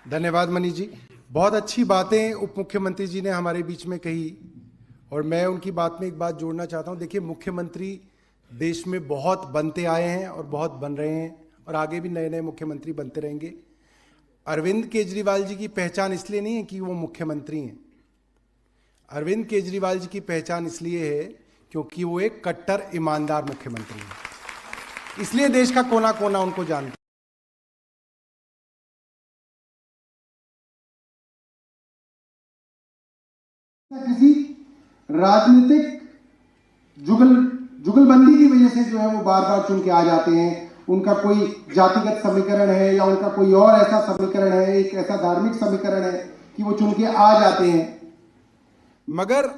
धन्यवाद मनीष जी। बहुत अच्छी बातें उप मुख्यमंत्री जी ने हमारे बीच में कही और मैं उनकी बात में एक बात जोड़ना चाहता हूं। देखिए, मुख्यमंत्री देश में बहुत बनते आए हैं और बहुत बन रहे हैं और आगे भी नए नए मुख्यमंत्री बनते रहेंगे। अरविंद केजरीवाल जी की पहचान इसलिए नहीं है कि वो मुख्यमंत्री हैं। अरविंद केजरीवाल जी की पहचान इसलिए है क्योंकि वो एक कट्टर ईमानदार मुख्यमंत्री हैं, इसलिए देश का कोना कोना उनको जानता है। किसी राजनीतिक जुगलबंदी की वजह से जो है वो बार बार चुन के आ जाते हैं। उनका कोई जातिगत समीकरण है या उनका कोई और ऐसा समीकरण है, एक ऐसा धार्मिक समीकरण है कि वो चुन के आ जाते हैं। मगर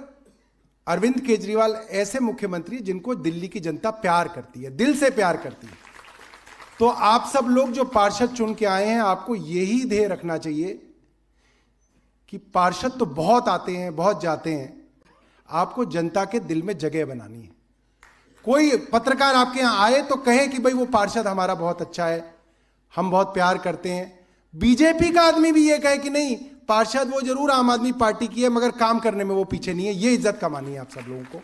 अरविंद केजरीवाल ऐसे मुख्यमंत्री जिनको दिल्ली की जनता प्यार करती है, दिल से प्यार करती है। तो आप सब लोग जो पार्षद चुन के आए हैं, आपको यही ध्येय रखना चाहिए कि पार्षद तो बहुत आते हैं, बहुत जाते हैं, आपको जनता के दिल में जगह बनानी है। कोई पत्रकार आपके यहां आए तो कहे कि भाई वो पार्षद हमारा बहुत अच्छा है, हम बहुत प्यार करते हैं। बीजेपी का आदमी भी ये कहे कि नहीं, पार्षद वो जरूर आम आदमी पार्टी की है मगर काम करने में वो पीछे नहीं है। ये इज्जत कमानी है आप सब लोगों को।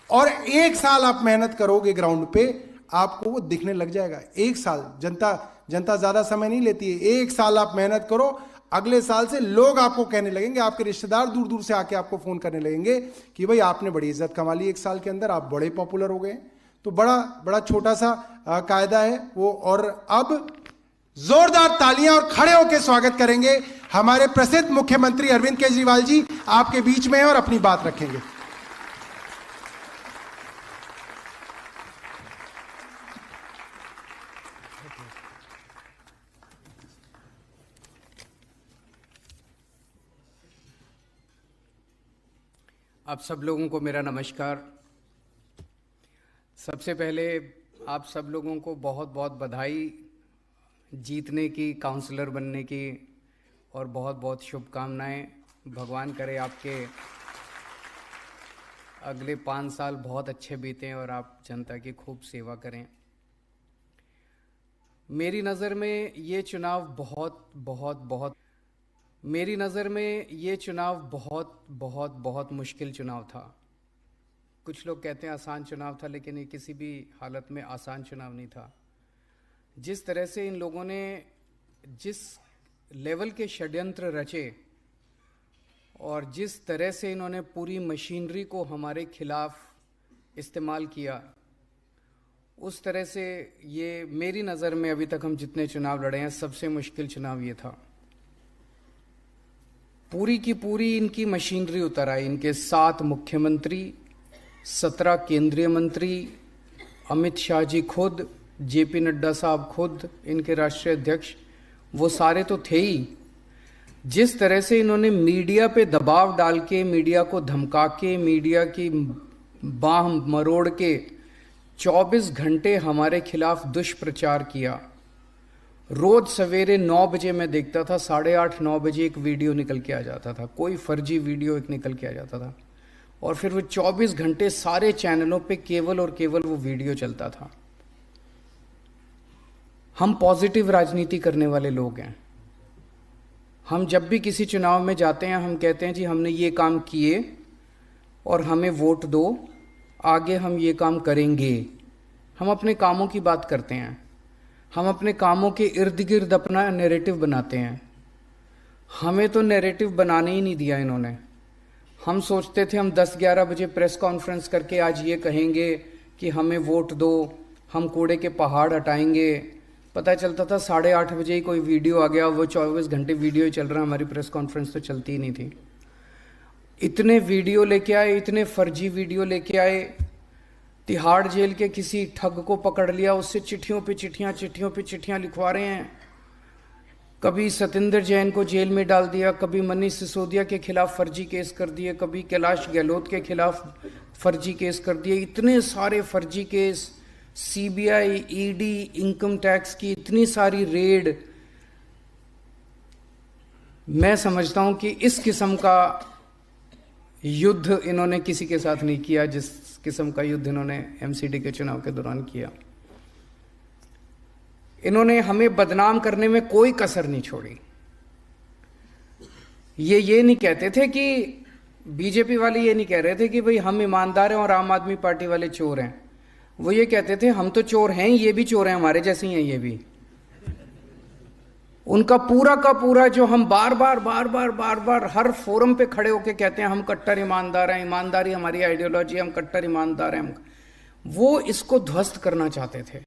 और एक साल आप मेहनत करोगे ग्राउंड पे, आपको वो दिखने लग जाएगा। एक साल, जनता ज्यादा समय नहीं लेती है। एक साल आप मेहनत करो, अगले साल से लोग आपको कहने लगेंगे, आपके रिश्तेदार दूर दूर से आके आपको फोन करने लगेंगे कि भाई आपने बड़ी इज्जत कमा ली, एक साल के अंदर आप बड़े पॉपुलर हो गए। तो बड़ा छोटा सा कायदा है वो। और अब जोरदार तालियां और खड़े होकर स्वागत करेंगे हमारे प्रसिद्ध मुख्यमंत्री अरविंद केजरीवाल जी आपके बीच में हैं और अपनी बात रखेंगे। आप सब लोगों को मेरा नमस्कार। सबसे पहले आप सब लोगों को बहुत बहुत बधाई जीतने की, काउंसलर बनने की, और बहुत बहुत शुभकामनाएं। भगवान करे आपके अगले 5 साल बहुत अच्छे बीतें और आप जनता की खूब सेवा करें। मेरी नज़र में ये चुनाव बहुत मुश्किल चुनाव था। कुछ लोग कहते हैं आसान चुनाव था, लेकिन ये किसी भी हालत में आसान चुनाव नहीं था। जिस तरह से इन लोगों ने जिस लेवल के षड्यंत्र रचे और जिस तरह से इन्होंने पूरी मशीनरी को हमारे खिलाफ इस्तेमाल किया, उस तरह से ये मेरी नज़र में अभी तक हम जितने चुनाव लड़े हैं सबसे मुश्किल चुनाव ये था। पूरी की पूरी इनकी मशीनरी उतर आई। इनके 7 मुख्यमंत्री, 17 केंद्रीय मंत्री, अमित शाह जी खुद, जेपी नड्डा साहब खुद, इनके राष्ट्रीय अध्यक्ष, वो सारे तो थे ही। जिस तरह से इन्होंने मीडिया पे दबाव डाल के, मीडिया को धमका के, मीडिया की बाह मरोड़ के 24 घंटे हमारे खिलाफ दुष्प्रचार किया। रोज सवेरे 9 बजे मैं देखता था, 8:30-9 बजे एक वीडियो निकल के आ जाता था, कोई फर्जी वीडियो एक निकल के आ जाता था, और फिर वो 24 घंटे सारे चैनलों पे केवल और केवल वो वीडियो चलता था। हम पॉजिटिव राजनीति करने वाले लोग हैं। हम जब भी किसी चुनाव में जाते हैं, हम कहते हैं जी हमने ये काम किए और हमें वोट दो, आगे हम ये काम करेंगे। हम अपने कामों की बात करते हैं, हम अपने कामों के इर्द गिर्द अपना नैरेटिव बनाते हैं। हमें तो नैरेटिव बनाने ही नहीं दिया इन्होंने। हम सोचते थे हम 10-11 बजे प्रेस कॉन्फ्रेंस करके आज ये कहेंगे कि हमें वोट दो, हम कूड़े के पहाड़ हटाएंगे। पता चलता था 8:30 बजे ही कोई वीडियो आ गया, वो 24 घंटे वीडियो ही चल रहा, हमारी प्रेस कॉन्फ्रेंस तो चलती ही नहीं थी। इतने वीडियो लेके आए, इतने फर्जी वीडियो लेके आए। तिहाड़ जेल के किसी ठग को पकड़ लिया, उससे चिट्ठियों पे चिट्ठियां लिखवा रहे हैं। कभी सतेंद्र जैन को जेल में डाल दिया, कभी मनीष सिसोदिया के खिलाफ फर्जी केस कर दिए, कभी कैलाश गहलोत के खिलाफ फर्जी केस कर दिए। इतने सारे फर्जी case, CBI, ED, income tax की इतनी सारी रेड। मैं समझता हूं कि इस किस्म का युद्ध इन्होंने किसी के साथ नहीं किया जिस किस्म का युद्ध इन्होंने एमसीडी के चुनाव के दौरान किया। इन्होंने हमें बदनाम करने में कोई कसर नहीं छोड़ी। ये नहीं कहते थे कि बीजेपी वाले ये नहीं कह रहे थे कि भाई हम ईमानदार हैं और आम आदमी पार्टी वाले चोर हैं। वो ये कहते थे हम तो चोर हैं, ये भी चोर हैं, हमारे जैसे ही हैं ये भी। उनका पूरा का पूरा जो हम बार बार हर फोरम पे खड़े होके कहते हैं हम कट्टर ईमानदार हैं, ईमानदारी हमारी आइडियोलॉजी, हम कट्टर ईमानदार हैं, वो इसको ध्वस्त करना चाहते थे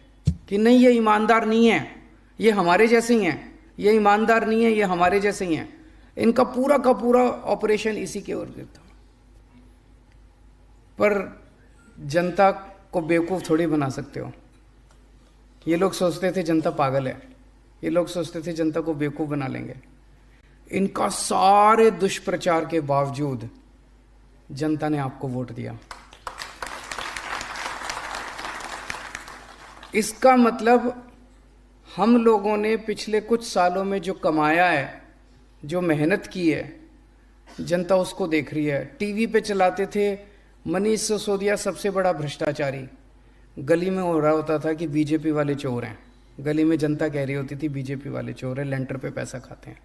कि नहीं ये ईमानदार नहीं है, ये हमारे जैसे ही हैं, ये ईमानदार नहीं है, ये हमारे जैसे ही हैं। इनका पूरा का पूरा ऑपरेशन इसी के ओर था। पर जनता को बेवकूफ थोड़ी बना सकते हो। ये लोग सोचते थे जनता पागल है, ये लोग सोचते थे जनता को बेवकूफ बना लेंगे। इनका सारे दुष्प्रचार के बावजूद जनता ने आपको वोट दिया। इसका मतलब हम लोगों ने पिछले कुछ सालों में जो कमाया है, जो मेहनत की है, जनता उसको देख रही है। टीवी पे चलाते थे मनीष सिसोदिया सबसे बड़ा भ्रष्टाचारी, गली में हो रहा होता था कि बीजेपी वाले चोर हैं, गली में जनता कह रही होती थी बीजेपी वाले चोर हैं, लेंटर पे पैसा खाते हैं।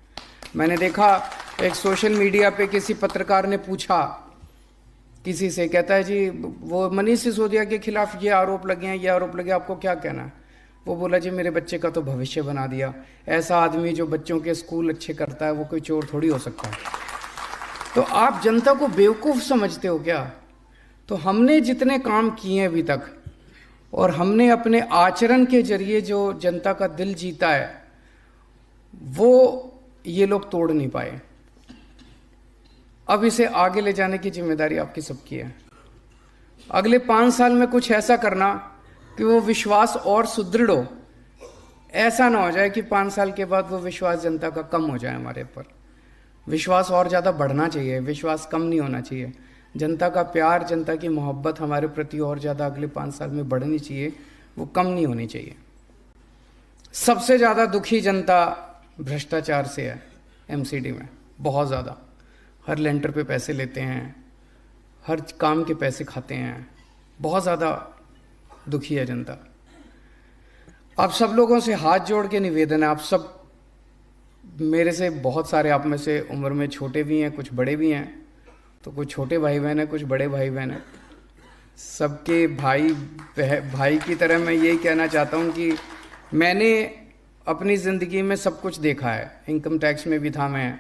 मैंने देखा एक सोशल मीडिया पे किसी पत्रकार ने पूछा किसी से, कहता है जी वो मनीष सिसोदिया के खिलाफ ये आरोप लगे हैं, ये आरोप लगे, आपको क्या कहना है? वो बोला जी मेरे बच्चे का तो भविष्य बना दिया। ऐसा आदमी जो बच्चों के स्कूल अच्छे करता है वो कोई चोर थोड़ी हो सकता है। तो आप जनता को बेवकूफ़ समझते हो क्या? तो हमने जितने काम किए हैं अभी तक और हमने अपने आचरण के जरिए जो जनता का दिल जीता है वो ये लोग तोड़ नहीं पाए। अब इसे आगे ले जाने की जिम्मेदारी आपकी सबकी है। अगले 5 साल में कुछ ऐसा करना कि वो विश्वास और सुदृढ़ हो। ऐसा ना हो जाए कि 5 साल के बाद वो विश्वास जनता का कम हो जाए हमारे ऊपर। विश्वास और ज़्यादा बढ़ना चाहिए, विश्वास कम नहीं होना चाहिए। जनता का प्यार, जनता की मोहब्बत हमारे प्रति और ज़्यादा अगले 5 साल में बढ़नी चाहिए, वो कम नहीं होनी चाहिए। सबसे ज़्यादा दुखी जनता भ्रष्टाचार से है एमसीडी में, बहुत ज़्यादा। हर लेंटर पे पैसे लेते हैं, हर काम के पैसे खाते हैं, बहुत ज़्यादा दुखी है जनता। आप सब लोगों से हाथ जोड़ के निवेदन है, आप सब मेरे से बहुत सारे आप में से उम्र में छोटे भी हैं, कुछ बड़े भी हैं, तो कुछ छोटे भाई बहन हैं, कुछ बड़े भाई बहन हैं। सबके भाई की तरह मैं यही कहना चाहता हूँ कि मैंने अपनी ज़िंदगी में सब कुछ देखा है। इनकम टैक्स में भी था मैं,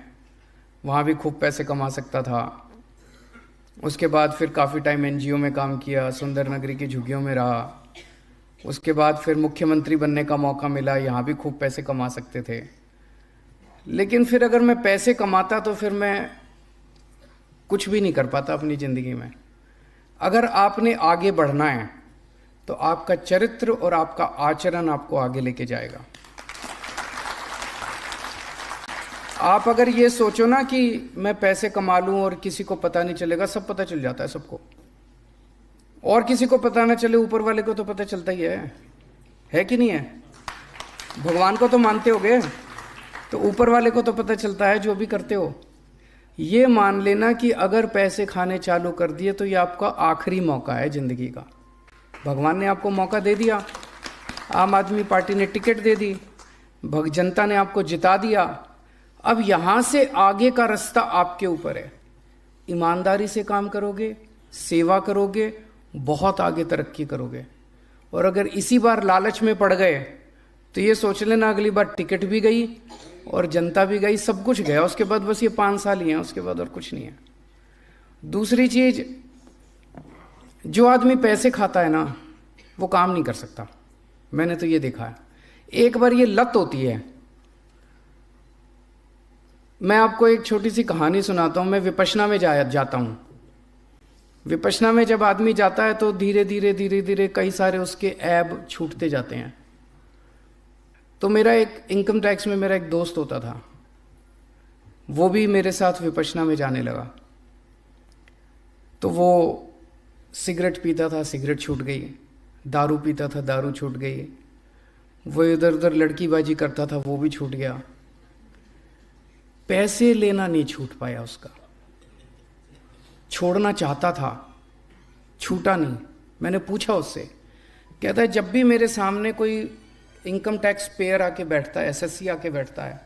वहाँ भी खूब पैसे कमा सकता था। उसके बाद फिर काफ़ी टाइम एनजीओ में काम किया, सुंदर नगरी की झुग्गियों में रहा। उसके बाद फिर मुख्यमंत्री बनने का मौका मिला, यहाँ भी खूब पैसे कमा सकते थे। लेकिन फिर अगर मैं पैसे कमाता तो फिर मैं कुछ भी नहीं कर पाता अपनी ज़िंदगी में। अगर आपने आगे बढ़ना है तो आपका चरित्र और आपका आचरण आपको आगे लेके जाएगा। आप अगर ये सोचो ना कि मैं पैसे कमा लूं और किसी को पता नहीं चलेगा, सब पता चल जाता है सबको। और किसी को पता ना चले, ऊपर वाले को तो पता चलता ही है कि नहीं है? भगवान को तो मानते होगे, तो ऊपर वाले को तो पता चलता है जो भी करते हो। ये मान लेना कि अगर पैसे खाने चालू कर दिए तो ये आपका आखिरी मौका है ज़िंदगी का। भगवान ने आपको मौका दे दिया, आम आदमी पार्टी ने टिकट दे दी, जनता ने आपको जिता दिया। अब यहाँ से आगे का रास्ता आपके ऊपर है। ईमानदारी से काम करोगे, सेवा करोगे, बहुत आगे तरक्की करोगे। और अगर इसी बार लालच में पड़ गए तो ये सोच लेना अगली बार टिकट भी गई और जनता भी गई, सब कुछ गया। उसके बाद बस ये 5 साल ही हैं, उसके बाद और कुछ नहीं है। दूसरी चीज, जो आदमी पैसे खाता है ना वो काम नहीं कर सकता। मैंने तो ये देखा है। एक बार ये लत होती है। मैं आपको एक छोटी सी कहानी सुनाता हूँ। मैं विपश्यना में जाता हूँ। विपश्यना में जब आदमी जाता है तो धीरे धीरे कई सारे उसके ऐब छूटते जाते हैं। तो मेरा एक इनकम टैक्स में मेरा एक दोस्त होता था, वो भी मेरे साथ विपश्यना में जाने लगा। तो वो सिगरेट पीता था, सिगरेट छूट गई। दारू पीता था, दारू छूट गई। वो इधर उधर लड़कीबाजी करता था, वो भी छूट गया। पैसे लेना नहीं छूट पाया उसका। छोड़ना चाहता था, छूटा नहीं। मैंने पूछा उससे, कहता है जब भी मेरे सामने कोई इनकम टैक्स पेयर आके बैठता है, एसएससी आके बैठता है,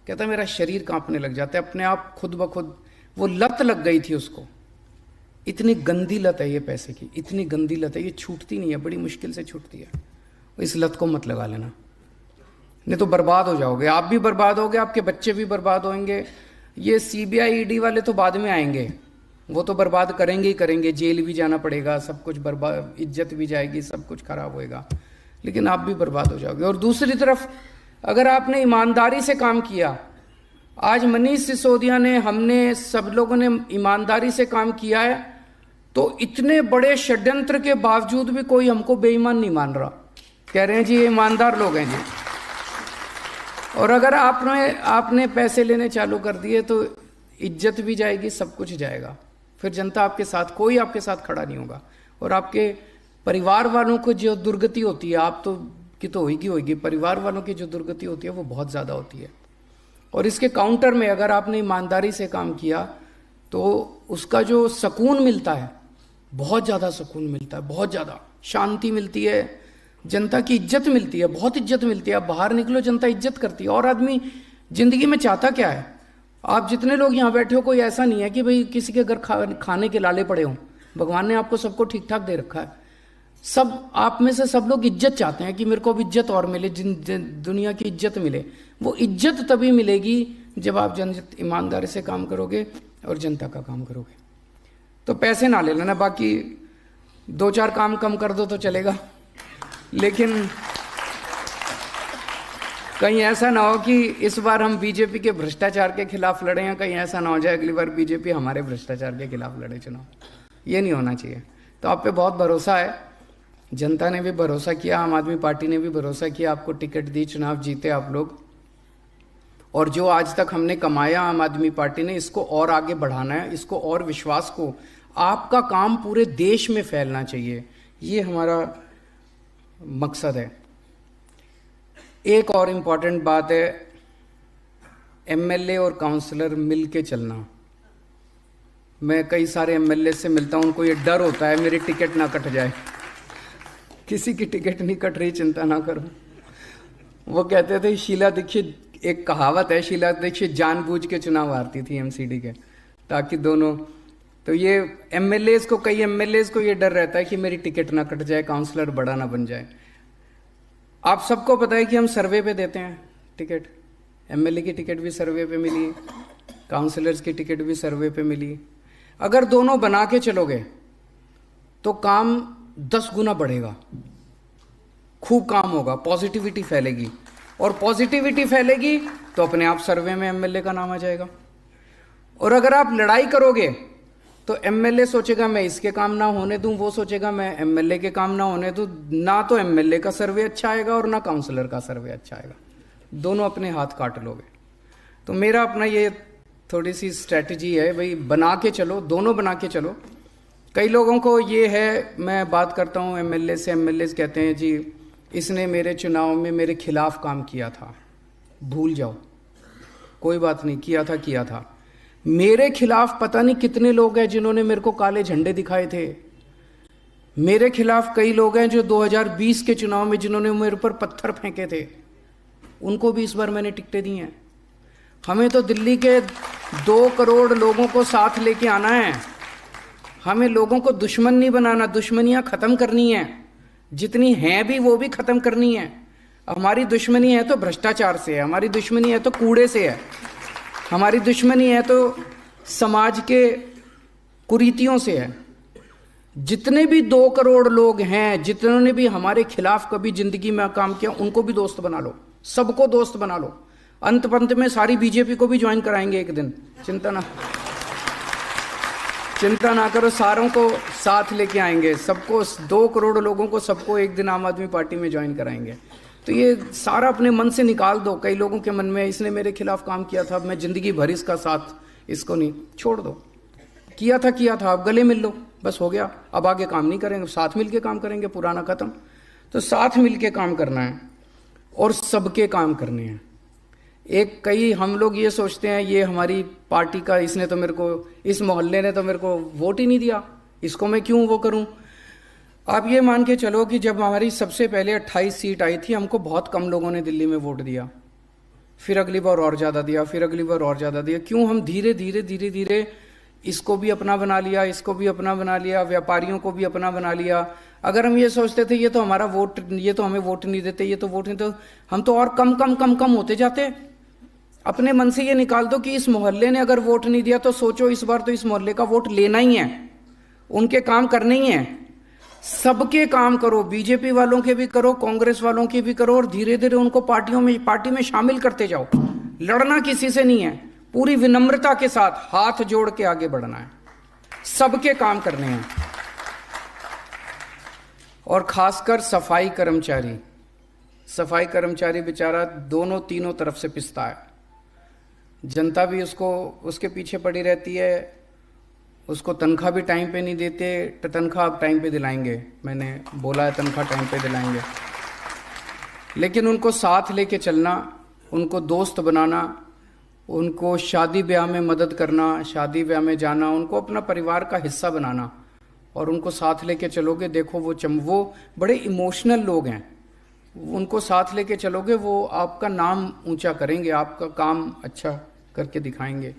कहता मेरा शरीर कांपने लग जाता है अपने आप, खुद ब खुद। वो लत लग गई थी उसको। इतनी गंदी लत है ये पैसे की, इतनी गंदी लत है, ये छूटती नहीं है, बड़ी मुश्किल से छूटती है। इस लत को मत लगा लेना, नहीं तो बर्बाद हो जाओगे। आप भी बर्बाद होगे, आपके बच्चे भी बर्बाद होंगे। ये सीबीआई ईडी वाले तो बाद में आएंगे, वो तो बर्बाद करेंगे ही करेंगे, जेल भी जाना पड़ेगा, सब कुछ बर्बाद, इज्जत भी जाएगी, सब कुछ खराब होएगा, लेकिन आप भी बर्बाद हो जाओगे। और दूसरी तरफ अगर आपने ईमानदारी से काम किया, आज मनीष सिसोदिया ने, हमने, सब लोगों ने ईमानदारी से काम किया है, तो इतने बड़े षड्यंत्र के बावजूद भी कोई हमको बेईमान नहीं मान रहा, कह रहे हैं जी ये ईमानदार लोग हैं जी। और अगर आपने पैसे लेने चालू कर दिए तो इज्जत भी जाएगी, सब कुछ जाएगा, फिर जनता आपके साथ, कोई आपके साथ खड़ा नहीं होगा। और आपके परिवार वालों को जो दुर्गति होती है, आप तो की तो होगी, परिवार वालों की जो दुर्गति होती है वो बहुत ज़्यादा होती है। और इसके काउंटर में अगर आपने ईमानदारी से काम किया तो उसका जो सुकून मिलता है, बहुत ज़्यादा सुकून मिलता है, बहुत ज़्यादा शांति मिलती है, जनता की इज्जत मिलती है, बहुत इज्जत मिलती है। आप बाहर निकलो, जनता इज्जत करती है। और आदमी जिंदगी में चाहता क्या है? आप जितने लोग यहाँ बैठे हो, कोई ऐसा नहीं है कि भाई किसी के घर खाने के लाले पड़े हों। भगवान ने आपको सबको ठीक ठाक दे रखा है। सब आप में से सब लोग इज्जत चाहते हैं कि मेरे को अब इज्जत और मिले, दुनिया की इज्जत मिले। वो इज्जत तभी मिलेगी जब आप ईमानदारी से काम करोगे और जनता का काम करोगे। तो पैसे ना ले लेना, बाकी 2-4 काम कम कर दो तो चलेगा, लेकिन कहीं ऐसा ना हो कि इस बार हम बीजेपी के भ्रष्टाचार के खिलाफ लड़े हैं, कहीं ऐसा ना हो जाए अगली बार बीजेपी हमारे भ्रष्टाचार के खिलाफ लड़े चुनाव। ये नहीं होना चाहिए। तो आप पे बहुत भरोसा है, जनता ने भी भरोसा किया, आम आदमी पार्टी ने भी भरोसा किया, आपको टिकट दी, चुनाव जीते आप लोग। और जो आज तक हमने कमाया आम आदमी पार्टी ने, इसको और आगे बढ़ाना है, इसको और विश्वास को, आपका काम पूरे देश में फैलना चाहिए, ये हमारा मकसद है। एक और इम्पॉर्टेंट बात है, एमएलए और काउंसलर मिल के चलना। मैं कई सारे एमएलए से मिलता हूँ, उनको ये डर होता है मेरी टिकट ना कट जाए। किसी की टिकट नहीं कट रही, चिंता ना करो। वो कहते थे शीला दीक्षित, एक कहावत है, शीला दीक्षित जानबूझ के चुनाव हारती थी एमसीडी के, ताकि दोनों, तो ये एमएलएज को, कई एमएलएज को ये डर रहता है कि मेरी टिकट ना कट जाए, काउंसलर बड़ा ना बन जाए। आप सबको पता है कि हम सर्वे पे देते हैं टिकट, एमएलए की टिकट भी सर्वे पे मिली, काउंसलर्स की टिकट भी सर्वे पे मिली। अगर दोनों बना के चलोगे तो काम 10 गुना बढ़ेगा, खूब काम होगा, पॉजिटिविटी फैलेगी, और पॉजिटिविटी फैलेगी तो अपने आप सर्वे में एमएलए का नाम आ जाएगा। और अगर आप लड़ाई करोगे तो एमएलए सोचेगा मैं इसके काम ना होने दूं, वो सोचेगा मैं एमएलए के काम ना होने दूं, ना तो एमएलए का सर्वे अच्छा आएगा और ना काउंसलर का सर्वे अच्छा आएगा, दोनों अपने हाथ काट लोगे। तो मेरा अपना ये थोड़ी सी स्ट्रैटेजी है, भाई बना के चलो, दोनों बना के चलो। कई लोगों को ये है, मैं बात करता हूँ एमएलए से, एमएलए कहते हैं जी इसने मेरे चुनाव में मेरे खिलाफ काम किया था। भूल जाओ, कोई बात नहीं, किया था। मेरे खिलाफ पता नहीं कितने लोग हैं जिन्होंने मेरे को काले झंडे दिखाए थे। मेरे खिलाफ कई लोग हैं जो 2020 के चुनाव में जिन्होंने मेरे ऊपर पत्थर फेंके थे, उनको भी इस बार मैंने टिकटें दी हैं। हमें तो दिल्ली के 2 करोड़ लोगों को साथ लेके आना है, हमें लोगों को दुश्मन नहीं बनाना, दुश्मनियां खत्म करनी है, जितनी हैं भी वो भी खत्म करनी है। हमारी दुश्मनी है तो भ्रष्टाचार से है, हमारी दुश्मनी है तो कूड़े से है, हमारी दुश्मनी है तो समाज के कुरीतियों से है। जितने भी 2 करोड़ लोग हैं, जिन्होंने भी हमारे खिलाफ कभी जिंदगी में काम किया, उनको भी दोस्त बना लो, सबको दोस्त बना लो। अंत पंत में सारी बीजेपी को भी ज्वाइन कराएंगे एक दिन, चिंता ना करो, सारों को साथ लेके आएंगे, सबको, 2 करोड़ लोगों को सबको एक दिन आम आदमी पार्टी में ज्वाइन कराएंगे। तो ये सारा अपने मन से निकाल दो। कई लोगों के मन में इसने मेरे खिलाफ काम किया था, मैं जिंदगी भर इसका साथ, इसको नहीं, छोड़ दो। किया था, अब गले मिल लो, बस हो गया। अब आगे काम नहीं करेंगे, साथ मिल के काम करेंगे, पुराना खत्म। तो साथ मिल के काम करना है और सबके काम करने हैं। कई हम लोग ये सोचते हैं ये हमारी पार्टी का, इसने तो मेरे को, इस मोहल्ले ने तो मेरे को वोट ही नहीं दिया, इसको मैं क्यों वो करूं। आप ये मान के चलो कि जब हमारी सबसे पहले 28 सीट आई थी, हमको बहुत कम लोगों ने दिल्ली में वोट दिया। फिर अगली बार और ज़्यादा दिया, फिर अगली बार और ज़्यादा दिया। क्यों हम धीरे धीरे धीरे धीरे इसको भी अपना बना लिया, इसको भी अपना बना लिया, व्यापारियों को भी अपना बना लिया। अगर हम ये सोचते थे ये तो हमारा वोट, ये तो हमें वोट नहीं देते, ये तो वोट नहीं, तो हम तो और कम कम कम कम होते जाते। अपने मन से ये निकाल दो कि इस मोहल्ले ने अगर वोट नहीं दिया तो सोचो इस बार तो इस मोहल्ले का वोट लेना ही है, उनके काम करने ही है। सबके काम करो, बीजेपी वालों के भी करो, कांग्रेस वालों के भी करो, और धीरे धीरे उनको पार्टी में शामिल करते जाओ। लड़ना किसी से नहीं है, पूरी विनम्रता के साथ हाथ जोड़ के आगे बढ़ना है, सबके काम करने हैं। और खासकर सफाई कर्मचारी बेचारा दोनों तीनों तरफ से पिसता है। जनता भी उसके पीछे पड़ी रहती है, उसको तनख्वाह भी टाइम पे नहीं देते। तनख्वाह अब टाइम पे दिलाएंगे, मैंने बोला है तनख्वाह टाइम पे दिलाएंगे, लेकिन उनको साथ लेके चलना, उनको दोस्त बनाना, उनको शादी ब्याह में मदद करना, शादी ब्याह में जाना, उनको अपना परिवार का हिस्सा बनाना, और उनको साथ लेके चलोगे। देखो वो बड़े इमोशनल लोग हैं, उनको साथ लेके चलोगे, वो आपका नाम ऊंचा करेंगे, आपका काम अच्छा करके दिखाएंगे।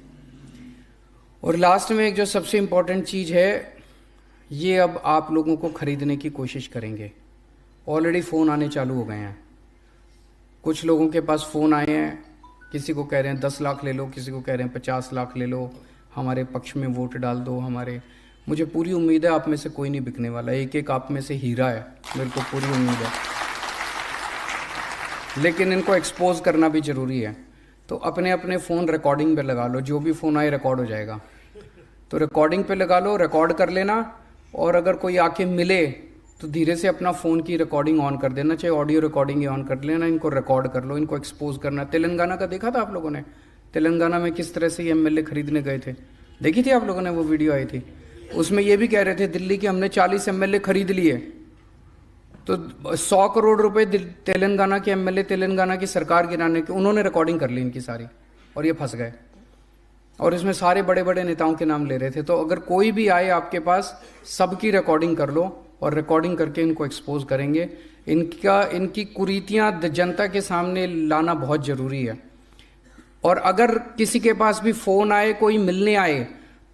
और लास्ट में एक जो सबसे इम्पोर्टेंट चीज़ है, ये अब आप लोगों को खरीदने की कोशिश करेंगे। ऑलरेडी फ़ोन आने चालू हो गए हैं, कुछ लोगों के पास फ़ोन आए हैं, किसी को कह रहे हैं 10 लाख ले लो, किसी को कह रहे हैं 50 लाख ले लो, हमारे पक्ष में वोट डाल दो हमारे। मुझे पूरी उम्मीद है आप में से कोई नहीं बिकने वाला, एक एक आप में से हीरा है, मेरे को पूरी उम्मीद है। लेकिन इनको एक्सपोज करना भी ज़रूरी है, तो अपने अपने फ़ोन रिकॉर्डिंग पे लगा लो, जो भी फ़ोन आए रिकॉर्ड हो जाएगा, तो रिकॉर्डिंग पे लगा लो, रिकॉर्ड कर लेना। और अगर कोई आके मिले तो धीरे से अपना फ़ोन की रिकॉर्डिंग ऑन कर देना, चाहे ऑडियो रिकॉर्डिंग ही ऑन कर लेना, इनको रिकॉर्ड कर लो, इनको एक्सपोज करना। तेलंगाना का देखा था आप लोगों ने, तेलंगाना में किस तरह से एमएलए खरीदने गए थे, देखी थी आप लोगों ने, वो वीडियो आई थी। उसमें ये भी कह रहे थे दिल्ली के हमने 40 एमएलए खरीद लिए, तो 100 करोड़ रुपए तेलंगाना के एमएलए, तेलंगाना की सरकार गिराने के, उन्होंने रिकॉर्डिंग कर ली इनकी सारी, और ये फंस गए। और इसमें सारे बड़े बड़े नेताओं के नाम ले रहे थे। तो अगर कोई भी आए आपके पास, सबकी रिकॉर्डिंग कर लो, और रिकॉर्डिंग करके इनको एक्सपोज करेंगे। इनकी कुरीतियां जनता के सामने लाना बहुत ज़रूरी है। और अगर किसी के पास भी फ़ोन आए, कोई मिलने आए,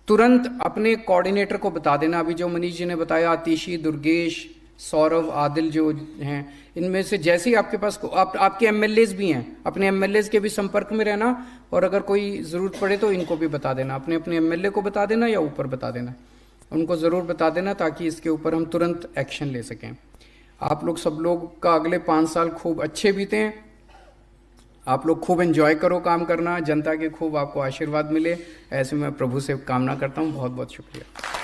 तुरंत अपने कोऑर्डिनेटर को बता देना। अभी जो मनीष जी ने बताया, आतिशी, दुर्गेश, सौरभ, आदिल जो हैं, इनमें से जैसे ही आपके पास आपके एमएलएज भी हैं, अपने एमएलएज के भी संपर्क में रहना। और अगर कोई ज़रूरत पड़े तो इनको भी बता देना, अपने अपने एमएलए को बता देना या ऊपर बता देना, उनको ज़रूर बता देना, ताकि इसके ऊपर हम तुरंत एक्शन ले सकें। आप लोग सब लोग का अगले 5 साल खूब अच्छे बीते हैं, आप लोग खूब एंजॉय करो काम करना, जनता के खूब आपको आशीर्वाद मिले, ऐसे मैं प्रभु से कामना करता हूँ। बहुत बहुत शुक्रिया।